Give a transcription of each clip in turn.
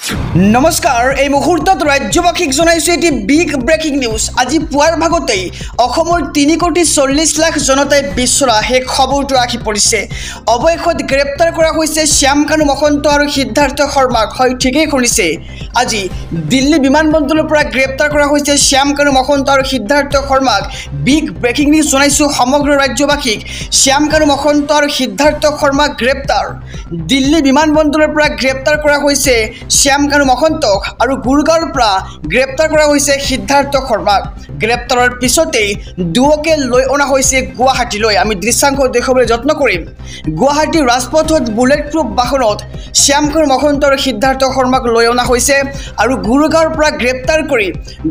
নমস্কাৰ এই মুহূৰ্তত ৰাজ্যবাসীক জনাইছো এটি বিগ ব্ৰেকিং নিউজ। আজি পুৱাৰ ভাগতেই অসমৰ 3,40,00,000 জনতাই বিচৰা সেই খবৰটো আহি পৰিছে। অৱশেষত গ্ৰেপ্তাৰ কৰা হৈছে শ্যামকানু মহন্ত আৰু সিদ্ধাৰ্থ শৰ্মাক। হয়, ঠিকেই শুনিছে, আজি দিল্লী বিমানবন্দৰৰ পৰা গ্ৰেপ্তাৰ কৰা হৈছে শ্যামকানু মহন্ত আৰু সিদ্ধাৰ্থ শৰ্মাক। বিগ ব্ৰেকিং নিউজ জনাইছো সমগ্ৰ ৰাজ্যবাসীক। শ্যামকানু মহন্ত আৰু সিদ্ধাৰ্থ শৰ্মাক গ্ৰেপ্তাৰ। দিল্লী বিমানবন্দৰৰ পৰা গ্ৰেপ্তাৰ কৰা হৈছে শ্যামকানু মহন্তক আৰু গুৰগাঁৱৰ পৰা গ্ৰেপ্তাৰ কৰা হৈছে সিদ্ধাৰ্থ শৰ্মাক। গ্ৰেপ্তাৰৰ পিছতেই দুয়োকে লৈ অনা হৈছে গুৱাহাটীলৈ। আমি দৃশ্যাংশ দেখুৱাবলৈ যত্ন কৰিম। গুৱাহাটীৰ ৰাজপথত বুলেট প্ৰুফ বাহনত শ্যামকানু মহন্ত আৰু সিদ্ধাৰ্থ শৰ্মাক লৈ অনা হৈছে আৰু গুৰগাঁৱৰ পৰা গ্ৰেপ্তাৰ কৰি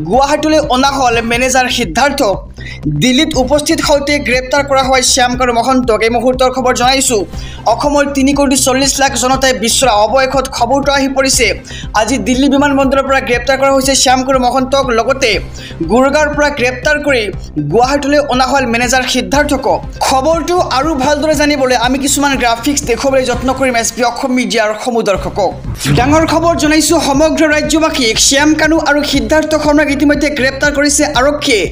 গুৱাহাটীলৈ অনা হ'ল মেনেজাৰ সিদ্ধাৰ্থক। দিল্লীত উপস্থিত হওঁতে গ্ৰেপ্তাৰ কৰা হয় শ্যামকানু মহন্তক। এই মুহূৰ্তৰ খবৰ জনাইছোঁ। অসমৰ 3,40,00,000 জনতাই বিচৰা অৱশেষত খবৰটো আহি পৰিছে। আজি দিল্লী বিমানবন্দৰৰ পৰা গ্ৰেপ্তাৰ কৰা হৈছে শ্যামকানু মহন্তক, লগতে গুৰগাঁৱৰ পৰা গ্ৰেপ্তাৰ কৰি গুৱাহাটীলৈ অনা হ'ল মেনেজাৰ সিদ্ধাৰ্থকো। খবৰটো আৰু ভালদৰে জানিবলৈ আমি কিছুমান গ্ৰাফিক্স দেখুৱাবলৈ যত্ন কৰিম SB অসম মিডিয়াৰ সমূহ দৰ্শকক। ডাঙৰ খবৰ জনাইছোঁ সমগ্ৰ ৰাজ্যবাসীক। শ্যামকানু আৰু সিদ্ধাৰ্থ শৰ্মাক ইতিমধ্যে গ্ৰেপ্তাৰ কৰিছে আৰক্ষীয়ে।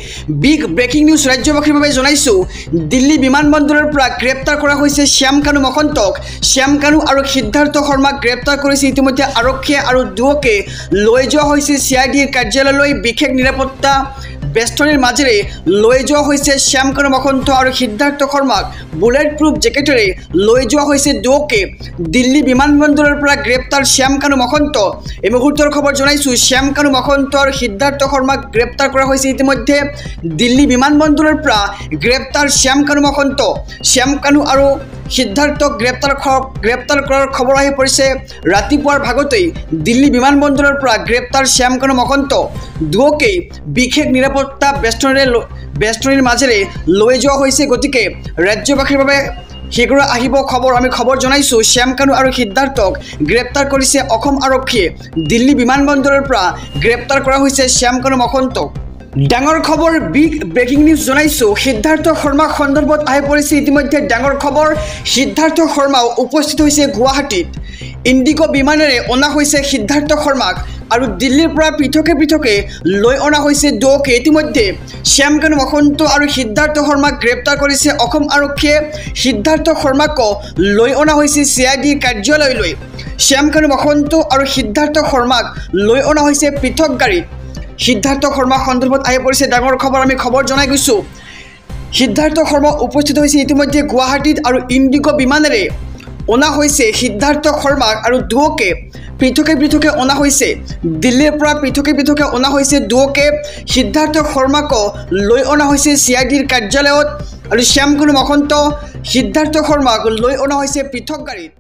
বিগ ব্ৰেকিং নিউজ ৰাজ্যবাসীৰ বাবে জনাইছোঁ। দিল্লী বিমানবন্দৰৰ পৰা গ্ৰেপ্তাৰ কৰা হৈছে শ্যামকানু মহন্তক। শ্যামকানু আৰু সিদ্ধাৰ্থ শৰ্মাক গ্ৰেপ্তাৰ কৰিছে ইতিমধ্যে আৰক্ষীয়ে আৰু দুয়োকে লৈ যোৱা হৈছে CIDৰ কাৰ্যালয়লৈ। বিশেষ নিৰাপত্তা বেষ্টনীৰ মাজেৰে লৈ যোৱা হৈছে শ্যামকানু মহন্ত আৰু সিদ্ধাৰ্থ শৰ্মাক। বুলেট প্ৰুফ জেকেটেৰে লৈ যোৱা হৈছে দুয়োকে। দিল্লী বিমানবন্দৰৰ পৰা গ্ৰেপ্তাৰ শ্যামকানু মহন্ত। এই মুহূৰ্তৰ খবৰ জনাইছোঁ। শ্যামকানু মহন্ত আৰু সিদ্ধাৰ্থ শৰ্মাক গ্ৰেপ্তাৰ কৰা হৈছে ইতিমধ্যে দিল্লী বিমানবন্দৰৰ পৰা গ্ৰেপ্তাৰ শ্যামকানু মহন্ত। শ্যামকানু আৰু সিদ্ধাৰ্থক গ্ৰেপ্তাৰ কৰাৰ খবৰ আহি পৰিছে। ৰাতিপুৱাৰ ভাগতেই দিল্লী বিমানবন্দৰৰ পৰা গ্ৰেপ্তাৰ শ্যামকানু মহন্ত। দুয়োকেই বিশেষ নিৰাপত্তা বেষ্টনীৰ মাজেৰে লৈ যোৱা হৈছে। গতিকে ৰাজ্যবাসীৰ বাবে শীঘ্ৰ আহিব খবৰ। আমি খবৰ জনাইছোঁ শ্যামকানু আৰু সিদ্ধাৰ্থক গ্ৰেপ্তাৰ কৰিছে অসম আৰক্ষীয়ে। দিল্লী বিমানবন্দৰৰ পৰা গ্ৰেপ্তাৰ কৰা হৈছে শ্যামকানু মহন্তক। ডাঙৰ খবৰ বিগ ব্ৰেকিং নিউজ জনাইছোঁ। সিদ্ধাৰ্থ শৰ্মাক সন্দৰ্ভত আহি পৰিছে ইতিমধ্যে ডাঙৰ খবৰ। সিদ্ধাৰ্থ শৰ্মাও উপস্থিত হৈছে গুৱাহাটীত। ইণ্ডিগো বিমানেৰে অনা হৈছে সিদ্ধাৰ্থ শৰ্মাক আৰু দিল্লীৰ পৰা পৃথকে লৈ অনা হৈছে দুয়োকে। ইতিমধ্যে শ্যামকানু মহন্ত আৰু সিদ্ধাৰ্থ শৰ্মাক গ্ৰেপ্তাৰ কৰিছে অসম আৰক্ষীয়ে। সিদ্ধাৰ্থ শৰ্মাকো লৈ অনা হৈছে CIDৰ কাৰ্যালয়লৈ। শ্যামকানু মহন্ত আৰু সিদ্ধাৰ্থ শৰ্মাক লৈ অনা হৈছে পৃথক গাড়ীত। সিদ্ধাৰ্থ শৰ্মা সন্দৰ্ভত আহি পৰিছে ডাঙৰ খবৰ। আমি খবৰ জনাই গৈছোঁ। সিদ্ধাৰ্থ শৰ্মা উপস্থিত হৈছে ইতিমধ্যে গুৱাহাটীত আৰু ইণ্ডিগো বিমানেৰে অনা হৈছে সিদ্ধাৰ্থ শৰ্মাক আৰু দুয়োকে পৃথকে অনা হৈছে। দিল্লীৰ পৰা পৃথকে অনা হৈছে দুয়োকে। সিদ্ধাৰ্থ শৰ্মাকো লৈ অনা হৈছে CIDৰ কাৰ্যালয়ত আৰু শ্যামকানু মহন্ত সিদ্ধাৰ্থ শৰ্মাক লৈ অনা হৈছে পৃথক গাড়ীত।